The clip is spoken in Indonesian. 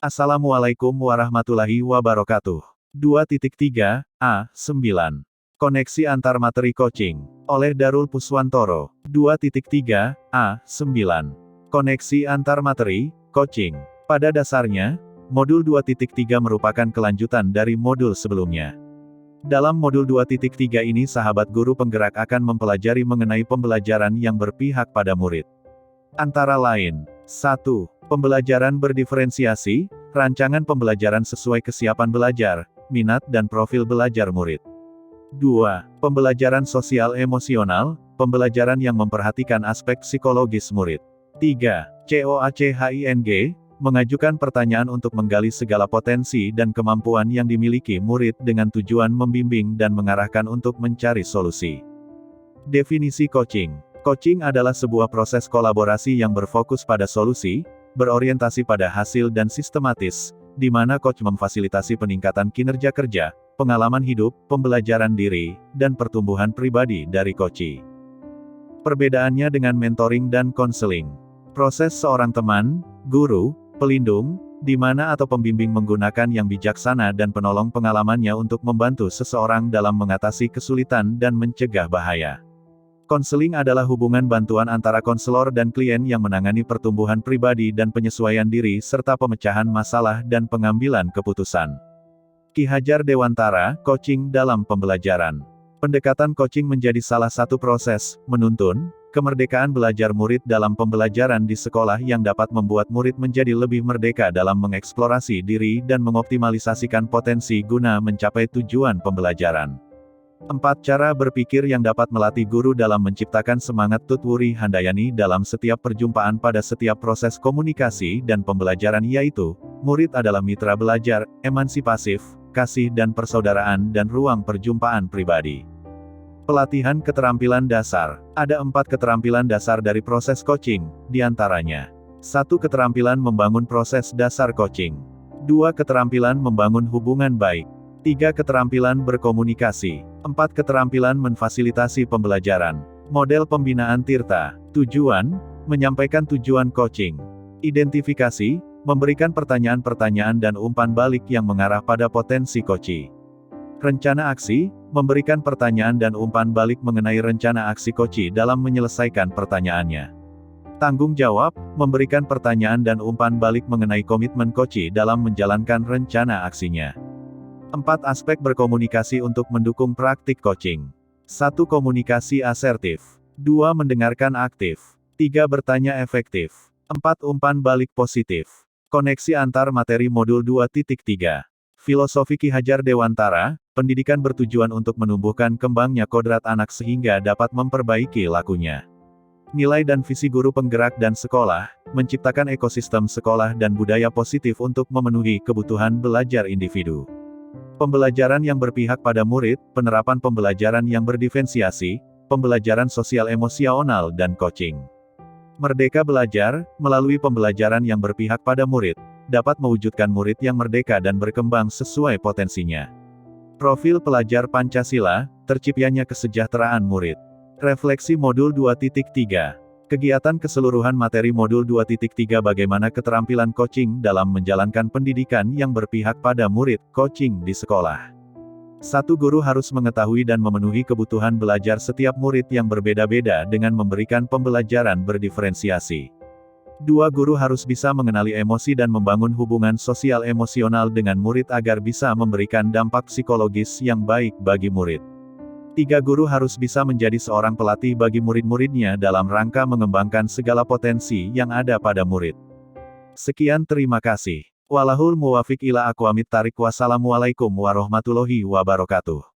Assalamualaikum warahmatullahi wabarakatuh. 2.3 A9. Koneksi antar materi coaching. Oleh Darul Puswantoro. 2.3 A9. Koneksi antar materi coaching. Pada dasarnya, modul 2.3 merupakan kelanjutan dari modul sebelumnya. Dalam modul 2.3 ini sahabat guru penggerak akan mempelajari mengenai pembelajaran yang berpihak pada murid. Antara lain, 1. Pembelajaran berdiferensiasi, rancangan pembelajaran sesuai kesiapan belajar, minat dan profil belajar murid. 2. Pembelajaran sosial emosional, pembelajaran yang memperhatikan aspek psikologis murid. 3. COACHING, mengajukan pertanyaan untuk menggali segala potensi dan kemampuan yang dimiliki murid dengan tujuan membimbing dan mengarahkan untuk mencari solusi. Definisi coaching. Coaching adalah sebuah proses kolaborasi yang berfokus pada solusi, berorientasi pada hasil dan sistematis, di mana coach memfasilitasi peningkatan kinerja kerja, pengalaman hidup, pembelajaran diri, dan pertumbuhan pribadi dari coachee. Perbedaannya dengan mentoring dan konseling. Proses seorang teman, guru, pelindung, di mana atau pembimbing menggunakan yang bijaksana dan penolong pengalamannya untuk membantu seseorang dalam mengatasi kesulitan dan mencegah bahaya. Konseling adalah hubungan bantuan antara konselor dan klien yang menangani pertumbuhan pribadi dan penyesuaian diri serta pemecahan masalah dan pengambilan keputusan. Ki Hajar Dewantara, coaching dalam pembelajaran. Pendekatan coaching menjadi salah satu proses, menuntun, kemerdekaan belajar murid dalam pembelajaran di sekolah yang dapat membuat murid menjadi lebih merdeka dalam mengeksplorasi diri dan mengoptimalisasikan potensi guna mencapai tujuan pembelajaran. 4 cara berpikir yang dapat melatih guru dalam menciptakan semangat Tutwuri Handayani dalam setiap perjumpaan pada setiap proses komunikasi dan pembelajaran yaitu, murid adalah mitra belajar, emansipasif, kasih dan persaudaraan dan ruang perjumpaan pribadi. Pelatihan keterampilan dasar. Ada 4 keterampilan dasar dari proses coaching, diantaranya. 1. Keterampilan membangun proses dasar coaching. 2. Keterampilan membangun hubungan baik. 3. Keterampilan berkomunikasi. 4. Keterampilan memfasilitasi pembelajaran. Model pembinaan Tirta. Tujuan, menyampaikan tujuan coaching. Identifikasi, memberikan pertanyaan-pertanyaan dan umpan balik yang mengarah pada potensi coachee. Rencana aksi, memberikan pertanyaan dan umpan balik mengenai rencana aksi coachee dalam menyelesaikan pertanyaannya. Tanggung jawab, memberikan pertanyaan dan umpan balik mengenai komitmen coachee dalam menjalankan rencana aksinya. 4 aspek berkomunikasi untuk mendukung praktik coaching. 1. Komunikasi asertif. 2. Mendengarkan aktif. 3. Bertanya efektif. 4. Umpan balik positif. Koneksi antar materi modul 2.3. Filosofi Ki Hajar Dewantara, pendidikan bertujuan untuk menumbuhkan kembangnya kodrat anak sehingga dapat memperbaiki lakunya. Nilai dan visi guru penggerak dan sekolah, menciptakan ekosistem sekolah dan budaya positif untuk memenuhi kebutuhan belajar individu. Pembelajaran yang berpihak pada murid, penerapan pembelajaran yang berdiferensiasi, pembelajaran sosial emosional dan coaching. Merdeka belajar, melalui pembelajaran yang berpihak pada murid, dapat mewujudkan murid yang merdeka dan berkembang sesuai potensinya. Profil pelajar Pancasila, terciptanya kesejahteraan murid. Refleksi modul 2.3. Kegiatan keseluruhan materi modul 2.3 bagaimana keterampilan coaching dalam menjalankan pendidikan yang berpihak pada murid, coaching di sekolah. 1. Guru harus mengetahui dan memenuhi kebutuhan belajar setiap murid yang berbeda-beda dengan memberikan pembelajaran berdiferensiasi. 2. Guru harus bisa mengenali emosi dan membangun hubungan sosial emosional dengan murid agar bisa memberikan dampak psikologis yang baik bagi murid. 3. Guru harus bisa menjadi seorang pelatih bagi murid-muridnya dalam rangka mengembangkan segala potensi yang ada pada murid. Sekian terima kasih. Walahul muwafiq ila aqwamit thariq. Wassalamualaikum warahmatullahi wabarakatuh.